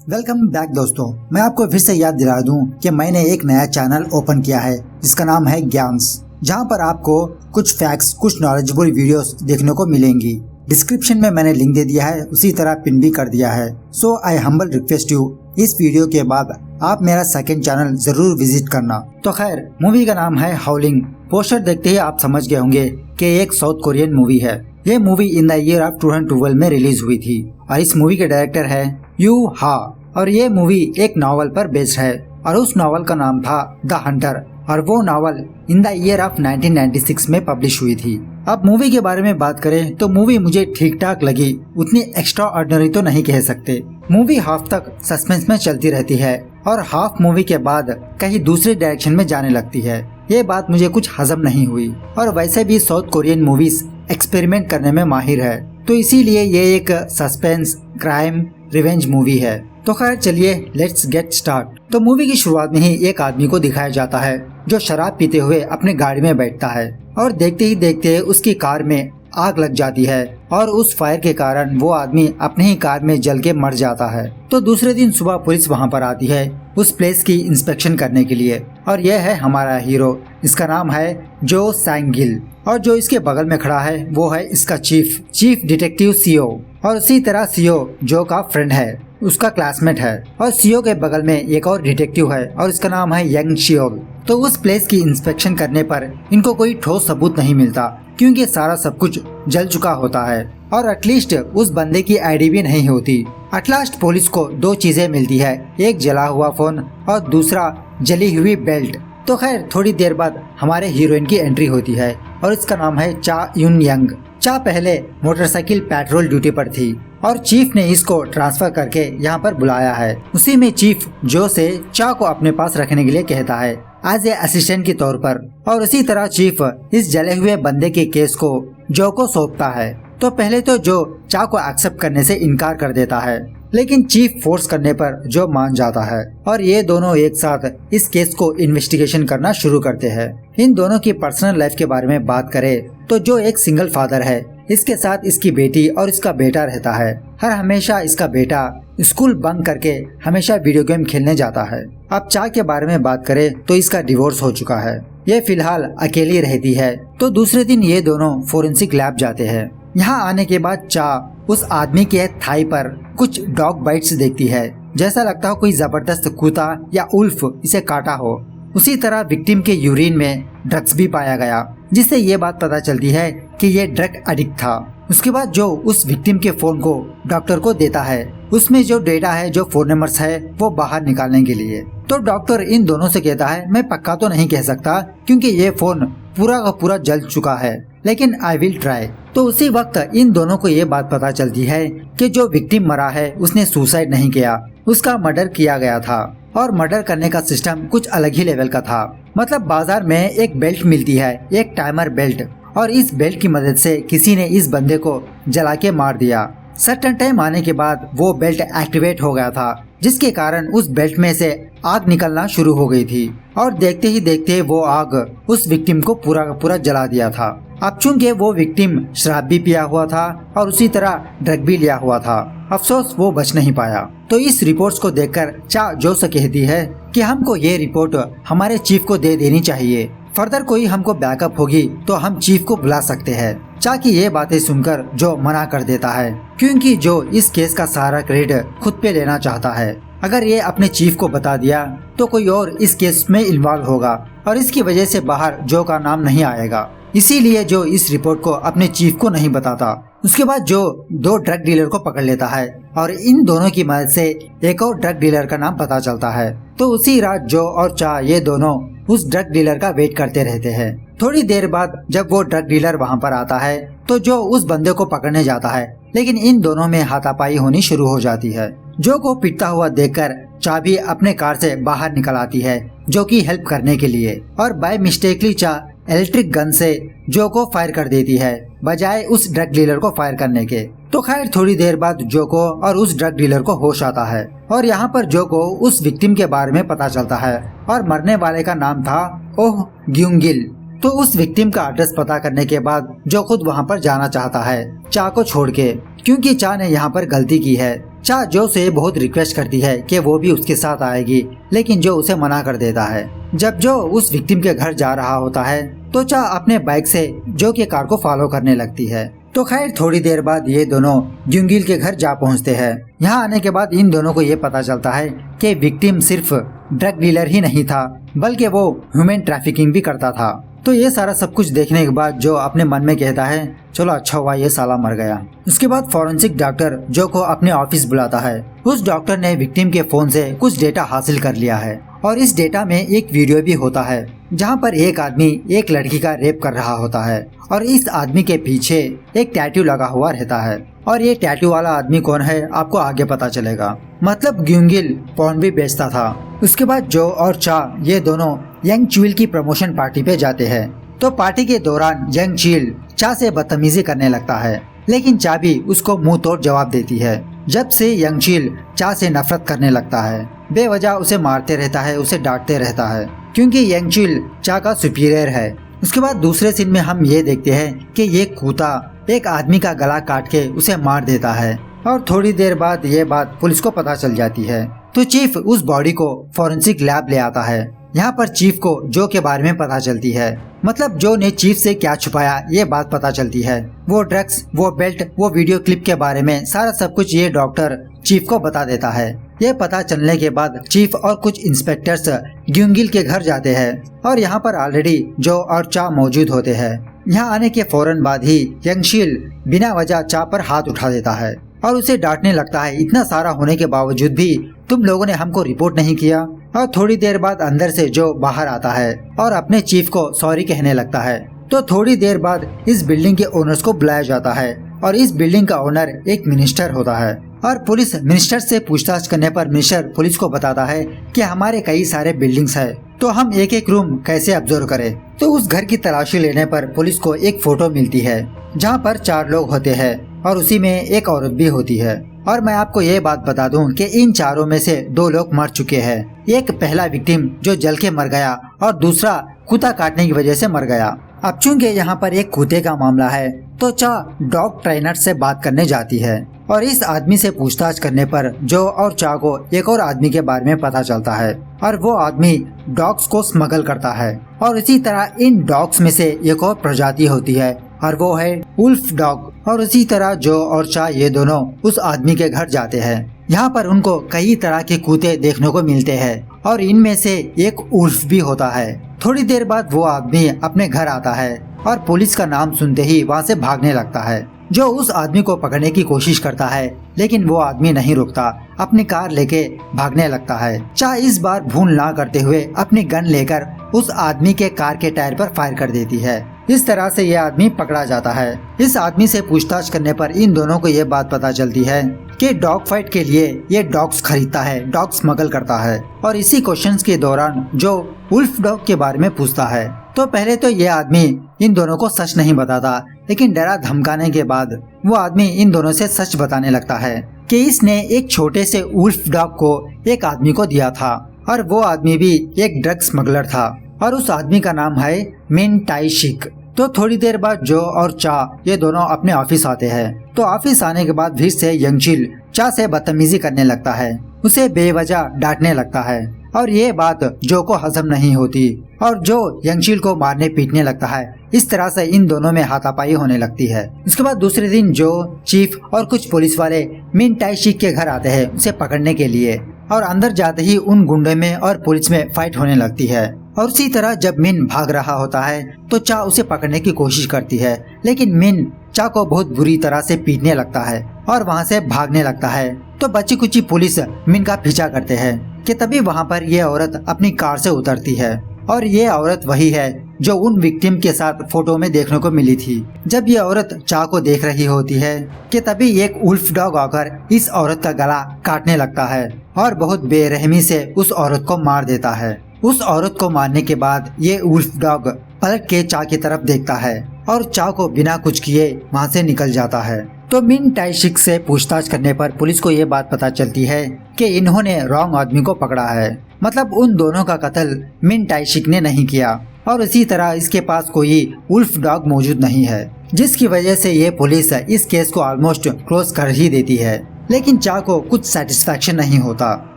Welcome back दोस्तों। मैं आपको फिर से याद दिला दूं कि मैंने एक नया चैनल ओपन किया है जिसका नाम है ज्ञान्स, जहां पर आपको कुछ फैक्ट्स, कुछ नॉलेजेबल वीडियोस देखने को मिलेंगी। डिस्क्रिप्शन में मैंने लिंक दे दिया है, उसी तरह पिन भी कर दिया है। सो आई हम्बल रिक्वेस्ट यू, इस वीडियो के बाद आप मेरा सेकंड चैनल जरूर विजिट करना। तो खैर, मूवी का नाम है हाउलिंग। पोस्टर देखते ही आप समझ गए होंगे कि एक साउथ कोरियन मूवी है। ये movie in the year of 2012 में रिलीज हुई थी और इस मूवी के डायरेक्टर है यू हा। और ये मूवी एक नॉवल पर बेस्ड है और उस नॉवल का नाम था द हंटर और वो novel in the year of 1996 में पब्लिश हुई थी। अब मूवी के बारे में बात करें तो मूवी मुझे ठीक ठाक लगी, उतनी एक्स्ट्रा ऑर्डिनरी तो नहीं कह सकते। मूवी हाफ तक सस्पेंस में चलती रहती है और हाफ मूवी के बाद कहीं दूसरे डायरेक्शन में जाने लगती है। ये बात मुझे कुछ हजम नहीं हुई और वैसे भी साउथ कोरियन मूवीज एक्सपेरिमेंट करने में माहिर है, तो इसीलिए ये एक सस्पेंस, क्राइम, रिवेंज मूवी है। तो खैर चलिए लेट्स गेट स्टार्ट। तो मूवी की शुरुआत में ही एक आदमी को दिखाया जाता है जो शराब पीते हुए अपने गाड़ी में बैठता है और देखते ही देखते उसकी कार में आग लग जाती है और उस फायर के कारण वो आदमी अपने ही कार में जल के मर जाता है। तो दूसरे दिन सुबह पुलिस वहाँ पर आती है उस प्लेस की इंस्पेक्शन करने के लिए और यह है हमारा हीरो। इसका नाम है जो सांग गिल और जो इसके बगल में खड़ा है वो है इसका चीफ डिटेक्टिव सीओ। और उसी तरह सीओ जो का फ्रेंड है, उसका क्लासमेट है और सीओ के बगल में एक और डिटेक्टिव है और इसका नाम है यंग शियोल। तो उस प्लेस की इंस्पेक्शन करने पर इनको कोई ठोस सबूत नहीं मिलता क्योंकि सारा सब कुछ जल चुका होता है और एटलीस्ट उस बंदे की आईडी भी नहीं होती। एट लास्ट पुलिस को दो चीजें मिलती है, एक जला हुआ फोन और दूसरा जली हुई बेल्ट। तो खैर थोड़ी देर बाद हमारे हीरोइन की एंट्री होती है और इसका नाम है चा यून यंग। चा पहले मोटरसाइकिल पेट्रोल ड्यूटी पर थी और चीफ ने इसको ट्रांसफर करके यहाँ पर बुलाया है। उसी में चीफ जो से चा को अपने पास रखने के लिए कहता है एज ए असिस्टेंट के तौर पर और उसी तरह चीफ इस जले हुए बंदे के केस को जो को सौंपता है। तो पहले तो जो चा को एक्सेप्ट करने से इनकार कर देता है, लेकिन चीफ फोर्स करने पर जो मान जाता है और ये दोनों एक साथ इस केस को इन्वेस्टिगेशन करना शुरू करते हैं। इन दोनों की पर्सनल लाइफ के बारे में बात करें तो जो एक सिंगल फादर है, इसके साथ इसकी बेटी और इसका बेटा रहता है। हर हमेशा इसका बेटा स्कूल बंक करके हमेशा वीडियो गेम खेलने जाता है। अब चा के बारे में बात करें तो इसका डिवोर्स हो चुका है, ये फिलहाल अकेली रहती है। तो दूसरे दिन ये दोनों फोरेंसिक लैब जाते हैं। यहाँ आने के बाद चा उस आदमी के थाई पर कुछ डॉग बाइट्स देखती है, जैसा लगता हो कोई जबरदस्त कुत्ता या उल्फ इसे काटा हो। उसी तरह विक्टिम के यूरिन में ड्रग्स भी पाया गया, जिससे ये बात पता चलती है कि ये ड्रग एडिक्ट था। उसके बाद जो उस विक्टिम के फोन को डॉक्टर को देता है, उसमें जो डेटा है, जो फोन नंबर्स है, वो बाहर निकालने के लिए। तो डॉक्टर इन दोनों से कहता है मैं पक्का तो नहीं कह सकता क्योंकि ये फोन पूरा का पूरा जल चुका है, लेकिन आई विल ट्राई। तो उसी वक्त इन दोनों को ये बात पता चलती है कि जो विक्टिम मरा है उसने सुसाइड नहीं किया, उसका मर्डर किया गया था और मर्डर करने का सिस्टम कुछ अलग ही लेवल का था। मतलब बाजार में एक बेल्ट मिलती है, एक टाइमर बेल्ट, और इस बेल्ट की मदद से किसी ने इस बंदे को जला के मार दिया। सर्टेन टाइम आने के बाद वो बेल्ट एक्टिवेट हो गया था, जिसके कारण उस बेल्ट में से आग निकलना शुरू हो गई थी और देखते ही देखते वो आग उस विक्टिम को पूरा का पूरा जला दिया था। अब चूंकि वो विक्टिम शराब भी पिया हुआ था और उसी तरह ड्रग भी लिया हुआ था, अफसोस वो बच नहीं पाया। तो इस रिपोर्ट्स को देखकर चा जो से कहती है कि हमको ये रिपोर्ट हमारे चीफ को दे देनी चाहिए, फर्दर कोई हमको बैकअप होगी तो हम चीफ को बुला सकते हैं। चा की ये बातें सुनकर जो मना कर देता है क्योंकि जो इस केस का सारा क्रेडिट खुद पे लेना चाहता है। अगर ये अपने चीफ को बता दिया तो कोई और इस केस में इन्वॉल्व होगा और इसकी वजह से बाहर जो का नाम नहीं आएगा, इसीलिए जो इस रिपोर्ट को अपने चीफ को नहीं बताता। उसके बाद जो दो ड्रग डीलर को पकड़ लेता है और इन दोनों की मदद से एक और ड्रग डीलर का नाम पता चलता है। तो उसी रात जो और चा ये दोनों उस ड्रग डीलर का वेट करते रहते हैं। थोड़ी देर बाद जब वो ड्रग डीलर वहाँ पर आता है तो जो उस बंदे को पकड़ने जाता है, लेकिन इन दोनों में हाथापाई होनी शुरू हो जाती है। जो को पिटता हुआ देखकर चा भी अपने कार से बाहर निकल आती है जो कि हेल्प करने के लिए, और बाय मिस्टेकली चा इलेक्ट्रिक गन से जो को फायर कर देती है बजाय उस ड्रग डीलर को फायर करने के। तो खैर थोड़ी देर बाद जो को और उस ड्रग डीलर को होश आता है और यहाँ पर जो को उस विक्टिम के बारे में पता चलता है और मरने वाले का नाम था ओह ग्यूंग गिल। तो उस विक्टिम का एड्रेस पता करने के बाद जो खुद वहाँ पर जाना चाहता है चा को छोड़ के, क्योंकि चा ने यहाँ पर गलती की है। चा जो से बहुत रिक्वेस्ट करती है कि वो भी उसके साथ आएगी, लेकिन जो उसे मना कर देता है। जब जो उस विक्टिम के घर जा रहा होता है तो चा अपने बाइक से जो के कार को फॉलो करने लगती है। तो खैर थोड़ी देर बाद ये दोनों ग्यूंगिल के घर जा पहुंचते हैं। यहाँ आने के बाद इन दोनों को ये पता चलता है कि विक्टिम सिर्फ ड्रग डीलर ही नहीं था, बल्कि वो ह्यूमन ट्रैफिकिंग भी करता था। तो ये सारा सब कुछ देखने के बाद जो अपने मन में कहता है चलो अच्छा हुआ ये साला मर गया। उसके बाद फॉरेंसिक डॉक्टर जो को अपने ऑफिस बुलाता है। उस डॉक्टर ने विक्टिम के फोन से कुछ डेटा हासिल कर लिया है और इस डेटा में एक वीडियो भी होता है जहाँ पर एक आदमी एक लड़की का रेप कर रहा होता है और इस आदमी के पीछे एक टैटू लगा हुआ रहता है। और ये टैटू वाला आदमी कौन है आपको आगे पता चलेगा। मतलब ग्यूंगिल पॉर्न भी बेचता था। उसके बाद जो और चा ये दोनों यंग चील की प्रमोशन पार्टी पे जाते हैं। तो पार्टी के दौरान यंग चील चा से बदतमीजी करने लगता है, लेकिन चा भी उसको मुंह तोड़ जवाब देती है। जब से यंग चील चा से नफरत करने लगता है, बेवजह उसे मारते रहता है, उसे डांटते रहता है, क्योंकि यंग चील चा का सुपीरियर है। उसके बाद दूसरे सीन में हम ये देखते हैं कि ये कूता एक आदमी का गला काट के उसे मार देता है और थोड़ी देर बाद ये बात पुलिस को पता चल जाती है। तो चीफ उस बॉडी को फॉरेंसिक लैब ले आता है। यहाँ पर चीफ को जो के बारे में पता चलती है। मतलब जो ने चीफ से क्या छुपाया ये बात पता चलती है। वो ड्रग्स, वो बेल्ट, वो वीडियो क्लिप के बारे में सारा सब कुछ ये डॉक्टर चीफ को बता देता है। ये पता चलने के बाद चीफ और कुछ इंस्पेक्टर्स ग्यूंगिल के घर जाते हैं और यहाँ पर ऑलरेडी जो और चा मौजूद होते हैं। यहाँ आने के फौरन बाद ही यंगशील बिना वजह चा पर हाथ उठा देता है और उसे डांटने लगता है, इतना सारा होने के बावजूद भी तुम लोगों ने हमको रिपोर्ट नहीं किया। और थोड़ी देर बाद अंदर से जो बाहर आता है और अपने चीफ को सॉरी कहने लगता है। तो थोड़ी देर बाद इस बिल्डिंग के ओनर्स को बुलाया जाता है और इस बिल्डिंग का ओनर एक मिनिस्टर होता है और पुलिस मिनिस्टर से पूछताछ करने पर मिनिस्टर पुलिस को बताता है कि हमारे कई सारे बिल्डिंग्स है, तो हम एक एक रूम कैसे ऑब्जर्व करें। तो उस घर की तलाशी लेने पर पुलिस को एक फोटो मिलती है जहाँ पर 4 लोग होते हैं और उसी में एक औरत भी होती है। और मैं आपको ये बात बता दूं कि इन चारों में से 2 लोग मर चुके हैं। एक पहला विक्टिम जो जल के मर गया और दूसरा कुत्ता काटने की वजह से मर गया। अब चूंकि यहाँ पर एक कुत्ते का मामला है तो चा डॉग ट्रेनर से बात करने जाती है और इस आदमी से पूछताछ करने पर जो और चा को एक और आदमी के बारे में पता चलता है और वो आदमी डॉग्स को स्मगल करता है। और इसी तरह इन डॉग्स में से एक और प्रजाति होती है और वो है वुल्फ डॉग। और इसी तरह जो और चा ये दोनों उस आदमी के घर जाते हैं। यहाँ पर उनको कई तरह के कुत्ते देखने को मिलते हैं और इनमें से एक वुल्फ भी होता है। थोड़ी देर बाद वो आदमी अपने घर आता है और पुलिस का नाम सुनते ही वहाँ से भागने लगता है। जो उस आदमी को पकड़ने की कोशिश करता है, लेकिन वो आदमी नहीं रुकता, अपनी कार लेके भागने लगता है। चा इस बार भूल ना करते हुए अपनी गन लेकर उस आदमी के कार के टायर पर फायर कर देती है। इस तरह से ये आदमी पकड़ा जाता है। इस आदमी से पूछताछ करने पर इन दोनों को ये बात पता चलती है कि डॉग फाइट के लिए ये डॉग्स खरीदता है, डॉग स्मगल करता है। और इसी क्वेश्चंस के दौरान जो वुल्फ डॉग के बारे में पूछता है तो पहले तो ये आदमी इन दोनों को सच नहीं बताता, लेकिन डरा धमकाने के बाद वो आदमी इन दोनों से सच बताने लगता है कि इसने एक छोटे से वुल्फ डॉग को एक आदमी को दिया था और वो आदमी भी एक ड्रग स्मगलर था और उस आदमी का नाम है मिन टाई शिक। तो थोड़ी देर बाद जो और चा ये दोनों अपने ऑफिस आते हैं। तो ऑफिस आने के बाद फिर से यंगचिल चा से बदतमीजी करने लगता है, उसे बेवजह डांटने लगता है और ये बात जो को हजम नहीं होती और जो यंगचिल को मारने पीटने लगता है। इस तरह से इन दोनों में हाथापाई होने लगती है। उसके बाद दूसरे दिन जो चीफ और कुछ पुलिस वाले मिन टाई शिक के घर आते हैं उसे पकड़ने के लिए और अंदर जाते ही उन गुंडों में और पुलिस में फाइट होने लगती है। और उसी तरह जब मिन भाग रहा होता है तो चा उसे पकड़ने की कोशिश करती है, लेकिन मिन चा को बहुत बुरी तरह से पीटने लगता है और वहाँ से भागने लगता है। तो बच्ची कुची पुलिस मिन का पीछा करते हैं कि तभी वहाँ पर ये औरत अपनी कार से उतरती है और ये औरत वही है जो उन विक्टिम के साथ फोटो में देखने को मिली थी। जब ये औरत चा को देख रही होती है कि तभी एक वुल्फ डॉग आकर इस औरत का गला काटने लगता है और बहुत बेरहमी से उस औरत को मार देता है। उस औरत को मारने के बाद ये वुल्फ डॉग पलट के चा की तरफ देखता है और चा को बिना कुछ किए वहाँ से निकल जाता है। तो मिन टाई शिक से पूछताछ करने पर पुलिस को ये बात पता चलती है कि इन्होंने रॉन्ग आदमी को पकड़ा है, मतलब उन दोनों का कत्ल मिन टाई शिक ने नहीं किया और इसी तरह इसके पास कोई वुल्फ डॉग मौजूद नहीं है, जिसकी वजह से ये पुलिस इस केस को ऑलमोस्ट क्लोज कर ही देती है। लेकिन चा को कुछ सेटिस्फेक्शन नहीं होता।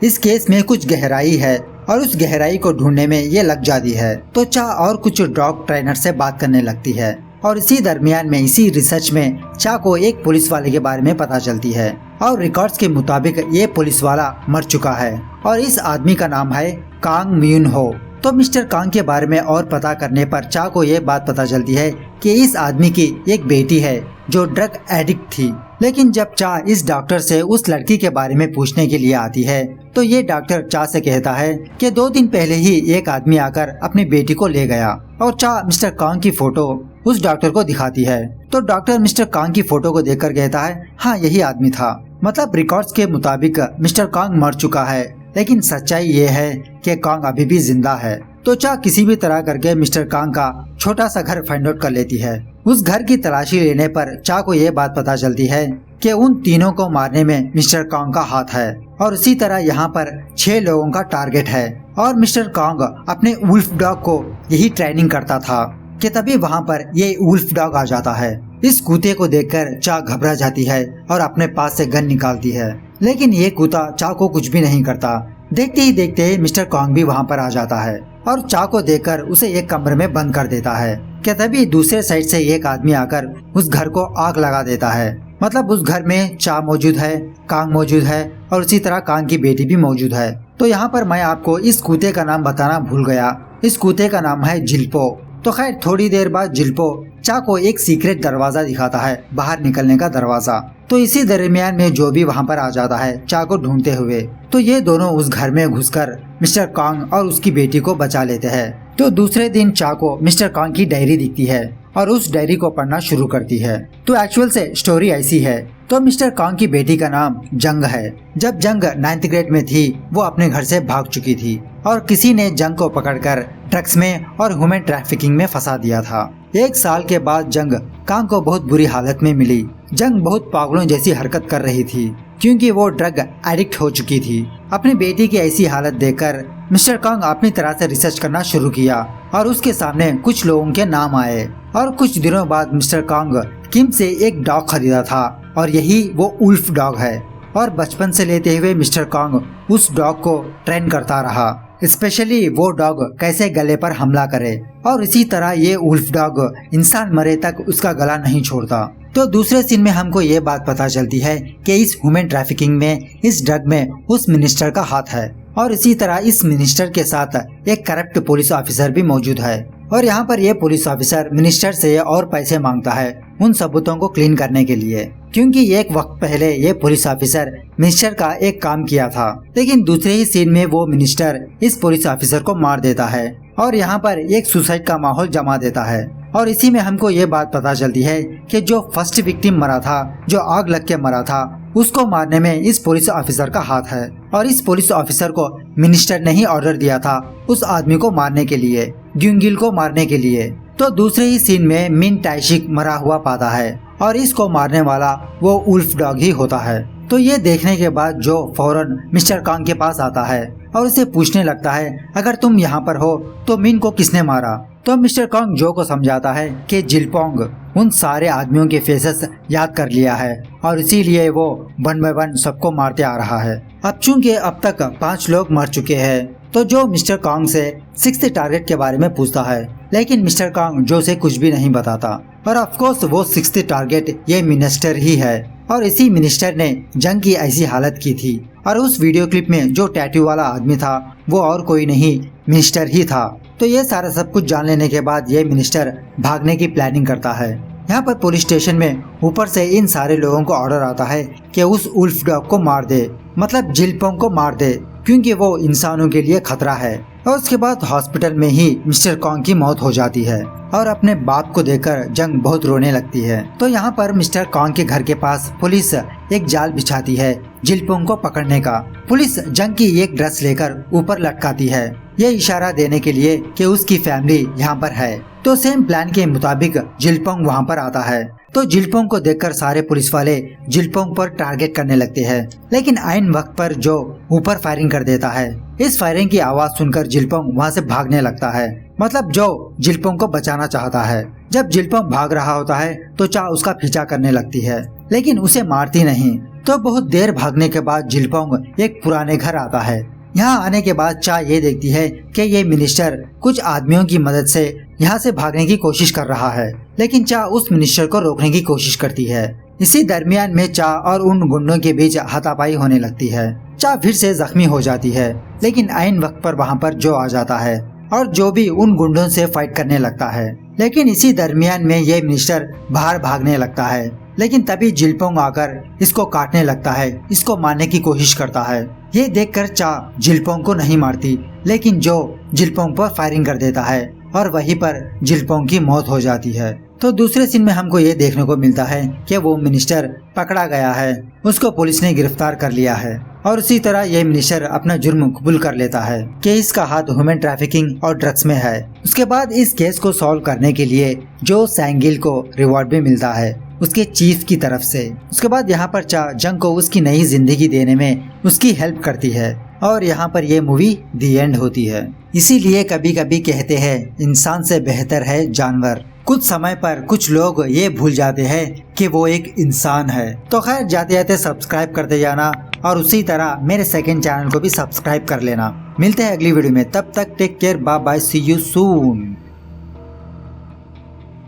इस केस में कुछ गहराई है और उस गहराई को ढूंढने में ये लग जाती है। तो चा और कुछ डॉग ट्रेनर से बात करने लगती है और इसी दरमियान में इसी रिसर्च में चा को एक पुलिस वाले के बारे में पता चलती है और रिकॉर्ड्स के मुताबिक ये पुलिस वाला मर चुका है और इस आदमी का नाम है कांग म्यून हो। तो मिस्टर कांग के बारे में और पता करने पर चा को ये बात पता चलती है कि इस आदमी की एक बेटी है जो ड्रग एडिक्ट थी। लेकिन जब चा इस डॉक्टर से उस लड़की के बारे में पूछने के लिए आती है तो ये डॉक्टर चा से कहता है कि 2 दिन पहले ही एक आदमी आकर अपनी बेटी को ले गया और चा मिस्टर कांग की फोटो उस डॉक्टर को दिखाती है। तो डॉक्टर मिस्टर कांग की फोटो को देखकर कहता है हाँ यही आदमी था। मतलब रिकॉर्ड्स के मुताबिक मिस्टर कांग मर चुका है, लेकिन सच्चाई ये है कि कांग अभी भी जिंदा है। तो चा किसी भी तरह करके मिस्टर कांग का छोटा सा घर फाइंड आउट कर लेती है। उस घर की तलाशी लेने पर चा को ये बात पता चलती है कि उन तीनों को मारने में मिस्टर कांग का हाथ है और इसी तरह यहाँ पर 6 लोगों का टारगेट है और मिस्टर कांग अपने वुल्फ डॉग को यही ट्रेनिंग करता था कि तभी वहाँ पर ये वुल्फ डॉग आ जाता है। इस कुत्ते को देखकर चा घबरा जाती है और अपने पास से गन निकालती है, लेकिन ये कुत्ता चा को कुछ भी नहीं करता। देखते ही देखते मिस्टर कांग भी वहाँ पर आ जाता है और चा को देखकर उसे एक कमरे में बंद कर देता है कि तभी दूसरे साइड से एक आदमी आकर उस घर को आग लगा देता है। मतलब उस घर में चा मौजूद है, कांग मौजूद है और उसी तरह कांग की बेटी भी मौजूद है। तो यहाँ पर मैं आपको इस कुत्ते का नाम बताना भूल गया। इस कुत्ते का नाम है जिल्पो। तो खैर थोड़ी देर बाद जिल्पो चा को एक सीक्रेट दरवाजा दिखाता है, बाहर निकलने का दरवाजा। तो इसी दरमियान में जो भी वहाँ पर आ जाता है चा को ढूंढते हुए। तो ये दोनों उस घर में घुसकर मिस्टर कांग और उसकी बेटी को बचा लेते हैं। तो दूसरे दिन चा को मिस्टर कांग की डायरी दिखती है और उस डायरी को पढ़ना शुरू करती है। तो एक्चुअल से स्टोरी ऐसी है। तो मिस्टर कांग की बेटी का नाम जंग है। जब जंग 9th ग्रेड में थी वो अपने घर से भाग चुकी थी और किसी ने जंग को पकड़कर ड्रग्स में और ह्यूमन ट्रैफिकिंग में फंसा दिया था। 1 साल के बाद जंग कांग को बहुत बुरी हालत में मिली। जंग बहुत पागलों जैसी हरकत कर रही थी क्योंकि वो ड्रग एडिक्ट हो चुकी थी। अपनी बेटी की ऐसी हालत देखकर मिस्टर कांग अपनी तरह से रिसर्च करना शुरू किया और उसके सामने कुछ लोगों के नाम आए और कुछ दिनों बाद मिस्टर कांग किम से एक डॉग खरीदा था और यही वो वुल्फ डॉग है। और बचपन से लेते हुए मिस्टर कांग उस डॉग को ट्रेन करता रहा, स्पेशली वो डॉग कैसे गले पर हमला करे और इसी तरह ये वुल्फ डॉग इंसान मरे तक उसका गला नहीं छोड़ता। तो दूसरे सीन में हमको ये बात पता चलती है कि इस ह्यूमन ट्रैफिकिंग में, इस ड्रग में उस मिनिस्टर का हाथ है और इसी तरह इस मिनिस्टर के साथ एक करप्ट पुलिस ऑफिसर भी मौजूद है और यहाँ पर ये पुलिस ऑफिसर मिनिस्टर से और पैसे मांगता है उन सबूतों को क्लीन करने के लिए, क्योंकि एक वक्त पहले ये पुलिस ऑफिसर मिनिस्टर का एक काम किया था। लेकिन दूसरे ही सीन में वो मिनिस्टर इस पुलिस ऑफिसर को मार देता है और यहाँ पर एक सुसाइड का माहौल जमा देता है। और इसी में हमको ये बात पता चलती है कि जो फर्स्ट विक्टिम मरा था, जो आग लग के मरा था, उसको मारने में इस पुलिस ऑफिसर का हाथ है और इस पुलिस ऑफिसर को मिनिस्टर ने ही ऑर्डर दिया था उस आदमी को मारने के लिए, ग्युंगिल को मारने के लिए। तो दूसरे ही सीन में मिन टाइशिक मरा हुआ पाता है और इसको मारने वाला वो वुल्फ डॉग ही होता है। तो ये देखने के बाद जो फौरन मिस्टर कांग के पास आता है और उसे पूछने लगता है अगर तुम यहाँ पर हो तो मिन को किसने मारा। तो मिस्टर कांग जो को समझाता है कि जिलपोंग उन सारे आदमियों के फेसेस याद कर लिया है और इसीलिए वो 1 बाय 1 सबको मारते आ रहा है। अब चूंकि अब तक 5 लोग मर चुके हैं तो जो मिस्टर कांग से 6th टारगेट के बारे में पूछता है, लेकिन मिस्टर कांग जो से कुछ भी नहीं बताता और ऑफ कोर्स वो 6th टारगेट ये मिनिस्टर ही है और इसी मिनिस्टर ने जंग की ऐसी हालत की थी। और उस वीडियो क्लिप में जो टैटू वाला आदमी था वो और कोई नहीं, मिनिस्टर ही था। तो ये सारा सब कुछ जान लेने के बाद ये मिनिस्टर भागने की प्लानिंग करता है। यहाँ पर पुलिस स्टेशन में ऊपर से इन सारे लोगों को ऑर्डर आता है कि उस वुल्फ डॉग को मार दे, मतलब जिलपोंग को मार दे, क्योंकि वो इंसानों के लिए खतरा है। और उसके बाद हॉस्पिटल में ही मिस्टर कांग की मौत हो जाती है और अपने बाप को देखकर जंग बहुत रोने लगती है। तो यहाँ पर मिस्टर कांग के घर के पास पुलिस एक जाल बिछाती है जिलपोंग को पकड़ने का। पुलिस जंग की एक ड्रेस लेकर ऊपर लटकाती है, ये इशारा देने के लिए कि उसकी फैमिली यहाँ पर है। तो सेम प्लान के मुताबिक जिलपोंग वहाँ पर आता है। तो जिलपोंग को देखकर सारे पुलिस वाले जिलपोंग पर टारगेट करने लगते हैं, लेकिन आइन वक्त पर जो ऊपर फायरिंग कर देता है। इस फायरिंग की आवाज सुनकर जिलपोंग वहाँ से भागने लगता है, मतलब जो जिलपोंग को बचाना चाहता है। जब जिलपोंग भाग रहा होता है तो चा उसका पीछा करने लगती है, लेकिन उसे मारती नहीं। तो बहुत देर भागने के बाद जिलपोंग एक पुराने घर आता है। यहाँ आने के बाद चा ये देखती है कि ये मिनिस्टर कुछ आदमियों की मदद से यहाँ से भागने की कोशिश कर रहा है, लेकिन चा उस मिनिस्टर को रोकने की कोशिश करती है। इसी दरमियान में चा और उन गुंडों के बीच हाथापाई होने लगती है। चा फिर से जख्मी हो जाती है, लेकिन आइन वक्त पर वहाँ पर जो आ जाता है और जो भी उन गुंडों से फाइट करने लगता है। लेकिन इसी दरमियान में ये मिनिस्टर बाहर भागने लगता है, लेकिन तभी जिलपोंग आकर इसको काटने लगता है, इसको मारने की कोशिश करता है। ये देखकर चा जिलपोंग को नहीं मारती, लेकिन जो जिलपोंग पर फायरिंग कर देता है और वहीं पर जिलपोंग की मौत हो जाती है। तो दूसरे सीन में हमको ये देखने को मिलता है कि वो मिनिस्टर पकड़ा गया है, उसको पुलिस ने गिरफ्तार कर लिया है और उसी तरह ये मिनिस्टर अपना जुर्म कबूल कर लेता है कि इसका हाथ ह्यूमन ट्रैफिकिंग और ड्रग्स में है। उसके बाद इस केस को सॉल्व करने के लिए जो सैंगिल को रिवॉर्ड भी मिलता है उसके चीफ की तरफ से। उसके बाद यहाँ पर चा जंग को उसकी नई जिंदगी देने में उसकी हेल्प करती है और यहाँ पर ये मूवी दी एंड होती है। इसीलिए कभी कभी कहते हैं इंसान से बेहतर है जानवर। कुछ समय पर कुछ लोग ये भूल जाते हैं कि वो एक इंसान है। तो खैर जाते जाते सब्सक्राइब करते जाना और उसी तरह मेरे सेकंड चैनल को भी सब्सक्राइब कर लेना। मिलते हैं अगली वीडियो में, तब तक take care, bye bye, see you soon.